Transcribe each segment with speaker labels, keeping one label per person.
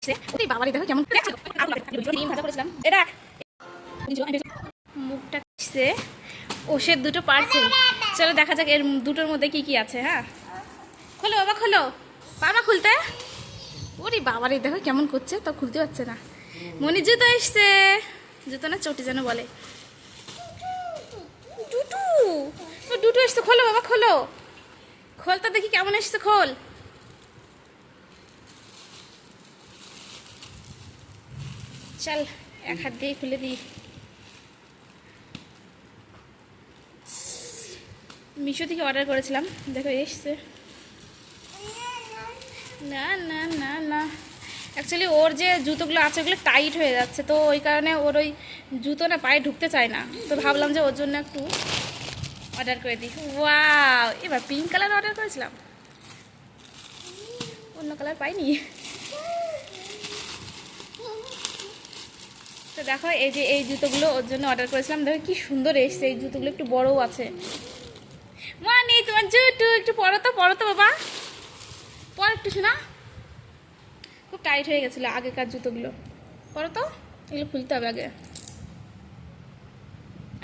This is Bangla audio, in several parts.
Speaker 1: বাবারে দেখো কেমন ডিম ভাজা করেছিলাম। এটা মুখটা কিসে ওষের দুটো পার্সেল। চলো দেখা যাক এর দুটোর মধ্যে কি কি আছে। হ্যাঁ খোলো বাবা খোলো, পারবা খুলতে? ওরে বাবারে দেখো কেমন করছে, তো খুলতে পারছে না। মনি জুতো এসছে, জুতো না চটি যেন বলে। টুটু টুটু এসছে, খোলো বাবা খোলো, খোলটা দেখি কেমন এসছে, খোল। চল এক হাত দিয়ে খুলে দিই। মিশো থেকে অর্ডার করেছিলাম, দেখো এসছে। না না না না, অ্যাকচুয়ালি ওর যে জুতোগুলো আছে ওগুলো টাইট হয়ে যাচ্ছে, তো ওই কারণে ওর ওই জুতো না পায়ে ঢুকতে চায় না, তো ভাবলাম যে ওর জন্য একটু অর্ডার করে দিই। ওয়াও, এবার পিঙ্ক কালার অর্ডার করেছিলাম, অন্য কালার পাইনি। তো দেখো এই যে এই জুতোগুলো ওর জন্য অর্ডার করেছিলাম, দেখো কি সুন্দর এসছে। এই জুতোগুলো একটু বড়ও আছে। মানে তোমার জুতো একটু পরো তো বাবা, পর একটু শোনা। খুব টাইট হয়ে গেছিলো আগেকার জুতোগুলো, পরো তো, এগুলো খুলতে হবে আগে।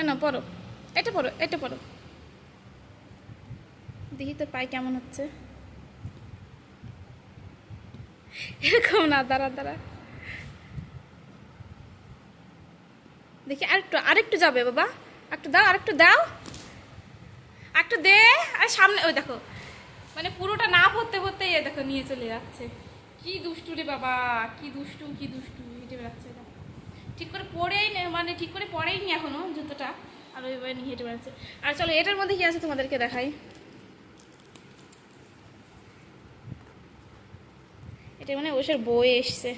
Speaker 1: না পরো, এটা পরো, এটা পরো, দেখি তোর পায়ে কেমন হচ্ছে। এরকম না, দাঁড়া দাঁড়া দেখি, আরেকটু যাবে বাবা, একটু দাও, আরেকটু দাও, একটু দে। আর সামনে ওই দেখো, মানে পুরোটা না পড়তে পড়তে এ দেখো নিয়ে চলে যাচ্ছে। কি দুষ্টু রে বাবা, কি দুষ্টু হেঁটে বেড়াচ্ছে। ঠিক করে পরেই মানে ঠিক করে পরেই নি এখনো জুতোটা, আর ওইভাবে নিয়ে হেঁটে বেড়াচ্ছে। আর চলো এটার মধ্যে কি আছে তোমাদেরকে দেখাই। এটা মানে ওষের বই এসছে।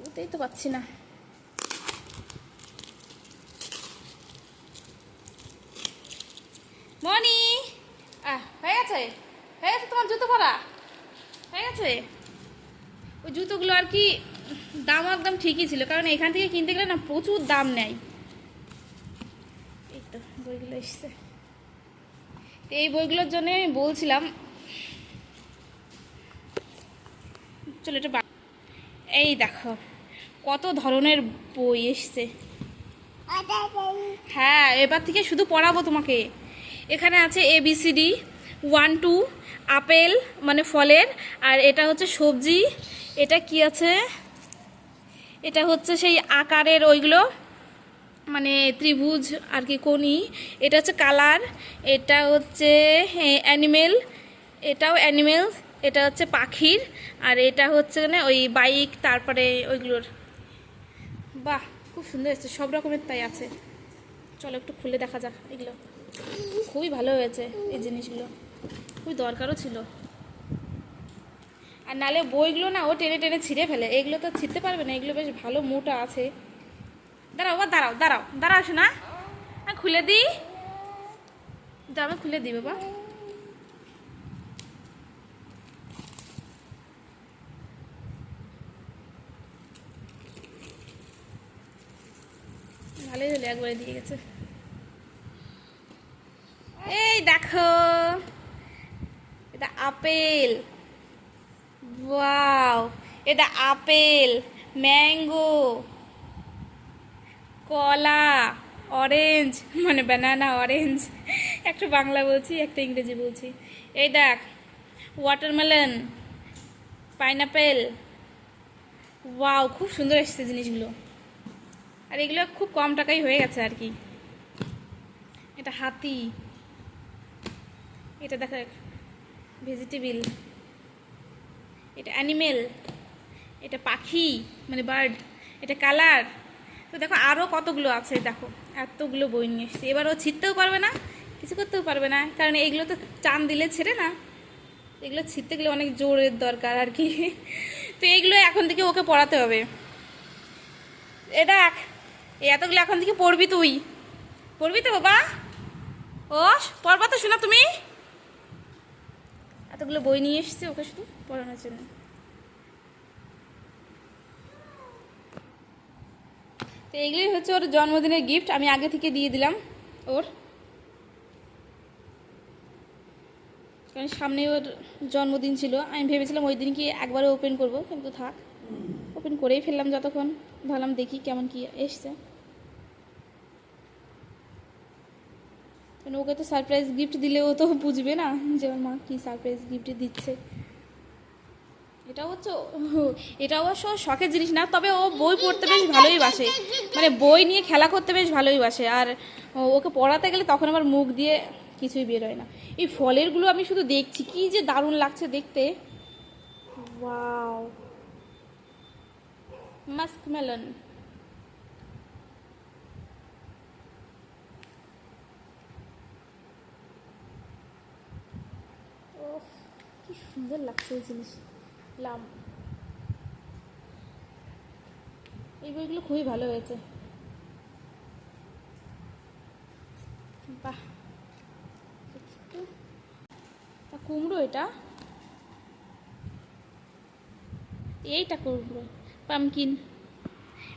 Speaker 1: ওতেই তো পাচ্ছি না। মনি হয়ে গেছে, হয়ে গেছে তোমার জুতো পরা হয়ে গেছে। ওই জুতোগুলো আর কি দাম একদম ঠিকই ছিল, কারণ এখান থেকে কিনতে গেলে না প্রচুর দাম নেয়। এই তো বইগুলো এসছে, তো এই বইগুলোর জন্য আমি বলছিলাম। চলো এটা এই দেখো কত ধরনের বই এসছে। হ্যাঁ এবার থেকে শুধু পড়াবো তোমাকে। এখানে আছে ABCD 1 2, আপেল মানে ফলের, আর এটা হচ্ছে সবজি, এটা কি আছে, এটা হচ্ছে সেই আকারের ওইগুলো, মানে ত্রিভুজ আর কি, কোনি। এটা হচ্ছে কালার, এটা হচ্ছে অ্যানিমেল, এটাও অ্যানিমেলস, এটা হচ্ছে পাখির, আর এটা হচ্ছে মানে ওই বাইক, তারপরে ওইগুলোর। বাহ খুব সুন্দর এসেছে, সব রকমের তাই আছে। চলো একটু খুলে দেখা যাক। এগুলো খুবই ভালো হয়েছে, এই জিনিসগুলো খুবই দরকারও ছিল। আর নালে বইগুলো না ও টেনে টেনে ছিঁড়ে ফেলে, এগুলো তো ছিঁড়তে পারবে না, এগুলো বেশ ভালো মোটা আছে। দাঁড়াও বা দাঁড়াও শোনা, আমি খুলে দিই, আমি খুলে দিই বাবা। ভালোই হলো, একবারে দিয়ে গেছে। এই দেখো এটা আপেল, ওয়াও, এটা আপেল, ম্যাঙ্গো, কলা, অরেঞ্জ মানে ব্যানানা অরেঞ্জ, একটা বাংলা বলছি একটা ইংরেজি বলছি। এই দেখ ওয়াটারমেলন, পাইনাপেল। ওয়াও খুব সুন্দর এসেছে জিনিসগুলো, আর এগুলো খুব কম টাকায় হয়ে গেছে আর কি। এটা হাতি, এটা দেখো ভেজিটেবিল, এটা অ্যানিমেল, এটা পাখি মানে বার্ড, এটা কালার। তো দেখো আরও কতগুলো আছে, দেখো এতগুলো বই নিয়ে এসেছি। এবার ও ছিঁড়তেও পারবে না, কিছু করতেও পারবে না, কারণ এগুলো তো টান দিলে ছেড়ে না, এগুলো ছিঁড়তে গেলে অনেক জোরের দরকার আর কি। তো এইগুলো এখন থেকে ওকে পড়াতে হবে। এ দেখ এই এতগুলো এখন থেকে পড়বি, তুই পড়বি তো বাবা? ও পড়বা তো, শোনা তুমি, এতগুলো বই নিয়ে এসছি ওকে শুধু পড়ানোর জন্য। তো এগুলোই হচ্ছে ওর জন্মদিনের গিফট, আমি আগে থেকে দিয়ে দিলাম ওর। কারণ সামনে ওর জন্মদিন ছিল, আমি ভেবেছিলাম ওই দিন কি একবারে ওপেন করব, কিন্তু থাক, ওপেন করেই ফেললাম। যতক্ষণ ভাবলাম দেখি কেমন কি এসছে, কারণ ওকে তো সারপ্রাইজ গিফট দিলে ও তো বুঝবে না যে ওর মা কী সারপ্রাইজ গিফট দিচ্ছে। এটা অবশ্য শখের জিনিস না, তবে ও বই পড়তে বেশ ভালোই বাসে, মানে বই নিয়ে খেলা করতে বেশ ভালোই বাসে। আর ওকে পড়াতে গেলে তখন আমার মুখ দিয়ে কিছুই বের হয় না। এই ফলেরগুলো আমি শুধু দেখছি, কি যে দারুণ লাগছে দেখতে। Wow, muskmelon. ও কি সুন্দর লাগছে এই জিনিস। এই বইগুলো খুবই ভালো হয়েছে। বাহ, কুমড়ো, এইটা কুমড়ো, পামকিন।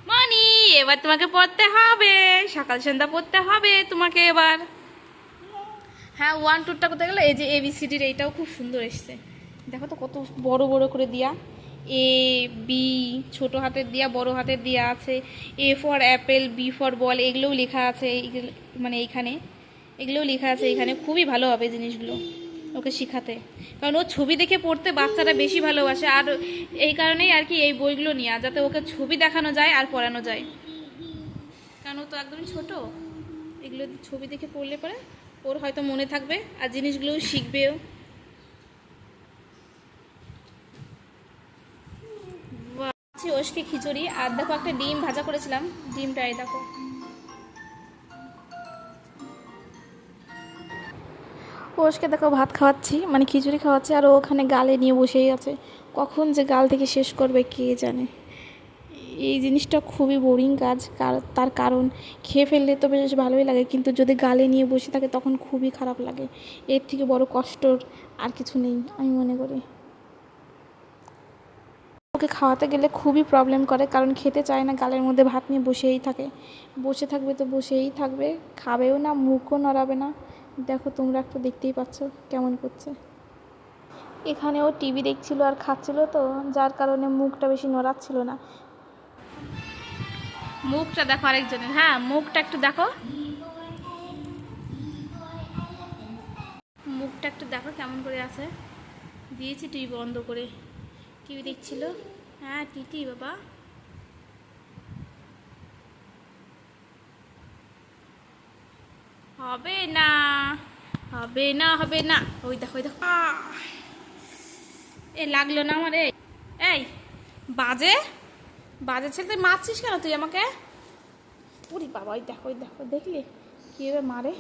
Speaker 1: মানি, এবার তোমাকে পড়তে হবে, সকাল সন্ধ্যা পড়তে হবে তোমাকে এবার। হ্যাঁ, 1 2টা কোথায় গেলো? এই যে ABCDর এইটাও খুব সুন্দর এসছে, দেখো তো কত বড় বড় করে দিয়া। A B ছোট হাতের দিয়া, বড় হাতের দিয়া আছে। A for Apple, B for ball, এগুলোও লেখা আছে, মানে এইখানে এগুলোও লেখা আছে এখানে। খুবই ভালো হবে জিনিসগুলো ওকে শেখাতে, কারণ ও ছবি দেখে পড়তে বাচ্চারা বেশি ভালোবাসে। আর এই কারণেই আর কি এই বইগুলো নেওয়া, যাতে ওকে ছবি দেখানো যায় আর পড়ানো যায়, কারণ ও তো একদমই ছোট। এগুলো ছবি দেখে পড়লে পরে ওর হয়তো মনে থাকবে আর জিনিসগুলোও শিখবেও। ওষকে খিচুড়ি, আর দেখো একটা ডিম ভাজা করেছিলাম, ডিমটাই দেখো। ওষকে দেখো ভাত খাওয়াচ্ছি, মানে খিচুড়ি খাওয়াচ্ছি, আর ও ওখানে গালে নিয়ে বসেই আছে। কখন যে গাল থেকে শেষ করবে কে জানে। এই জিনিসটা খুবই বোরিং কাজ, তার কারণ খেয়ে ফেললে তো বেশ ভালোই লাগে, কিন্তু যদি গালে নিয়ে বসে থাকে তখন খুবই খারাপ লাগে। এর থেকে বড় কষ্টর আর কিছু নেই আমি মনে করি। ওকে খাওয়াতে গেলে খুবই প্রবলেম করে, কারণ খেতে চায় না, গালের মধ্যে ভাত নিয়ে বসেই থাকে। বসে থাকবে তো বসেই থাকবে, খাবেও না, মুখও নড়াবে না। দেখো তোমরা একটু দেখতেই পাচ্ছ কেমন করছে। এখানে ও টিভি দেখছিল আর খাচ্ছিল, তো যার কারণে মুখটা বেশি নড়াচ্ছিল না। মুখটা দেখো আরেকজনের, হ্যাঁ মুখটা একটু দেখো, মুখটা একটু দেখো কেমন করে আছে। দিয়েছি টিভি বন্ধ করে, টিভি দেখছিল। হ্যাঁ টিটি বাবা, হবে না, হবে না, হবে না। ওই দেখো, ওই দেখো, এ লাগলো না আমার। এই বাজে বাজে ছেলে, তুই মারছিস কেন তুই আমাকে? ওরে বাবা, ওই দেখো, ওই দেখো, দেখলি কীভাবে মারে।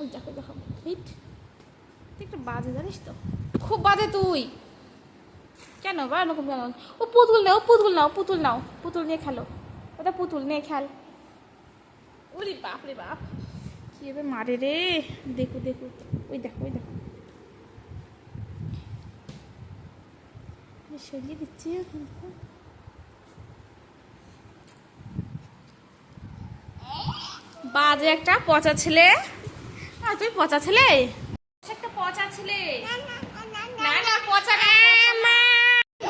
Speaker 1: ওই দেখো, দেখো হিট, তুই একটু বাজে জানিস তো, খুব বাজে তুই। কেন বা এরকম কেন? ও পুতুল নাও, পুতুল নাও, পুতুল নাও, পুতুল নিয়ে খেলো, ওটা পুতুল নিয়ে খেল। ওরে বাপ রে বাপ, কীভাবে মারে রে, দেখো দেখো, ওই দেখো, ওই দেখো, সরিয়ে দিচ্ছি। বাজে একটা পচা ছেলে, তুই পচা ছেলে, একটা পচা ছেলে। না না পচা না,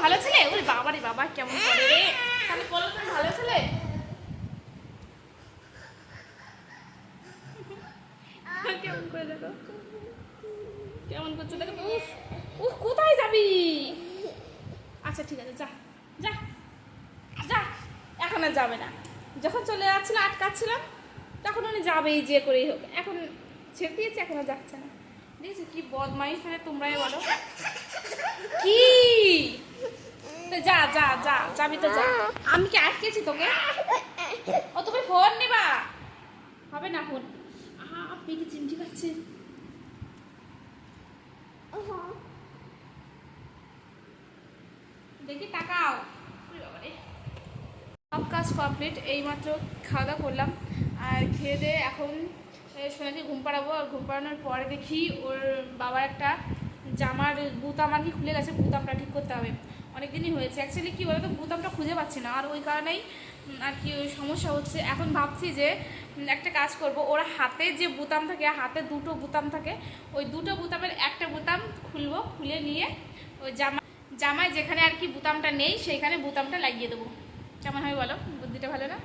Speaker 1: ভালো ছেলে। ওরে বাবা রে বাবা, কেমন করে রে, তাহলে বলো তুমি ভালো ছেলে। কেমন করে দেখো, কেমন করছে দেখো। উফ উফ, কোথায় যাবি? আচ্ছা ঠিক আছে, যা যা যা, এখন আর যাবে না। যখন চলে যাচ্ছিল আটকাচ্ছিলাম, তখন উনি যাবেই যে করেই হোক। এখন ছেড়ে দিয়েছে, এখন আর যাচ্ছে না। দেখছি কি বদমাইশ ফেলে, তোমরাই বলো কি। যা যা যা, যাবি তো যা। আমি কি আটকেছি তোকে? ও তুমি ফোন নিবা, হবে না ফোন। পেটে চিমটি পাচ্ছে। দেখি তাকাও। সব কাজ কমপ্লিট, এইমাত্র খাওয়া দাওয়া করলাম, আর খেয়ে দিয়ে এখন সোনাকে ঘুম পাড়াবো। আর ঘুম পাড়ানোর পরে দেখি ওর বাবার একটা জামার বুতাম আর কি খুলে গেছে, বুতামটা ঠিক করতে হবে। অনেক দিনই হয়েছে, অ্যাকচুয়ালি কী বলতো, বুতামটা খুঁজে পাচ্ছি না, আর ওই কারণেই আর কি ওই সমস্যা হচ্ছে। এখন ভাবছি যে একটা কাজ করব, ওর হাতে যে বুতাম থাকে, হাতে দুটো বুতাম থাকে, ওই দুটো বুতামের একটা বুতাম খুলবো খুলে নিয়ে ওই জামায় যেখানে আর কি বুতামটা নেই সেইখানে বুতামটা লাগিয়ে দেবো। কেমন হয় বলো, বুদ্ধিটা ভালো না?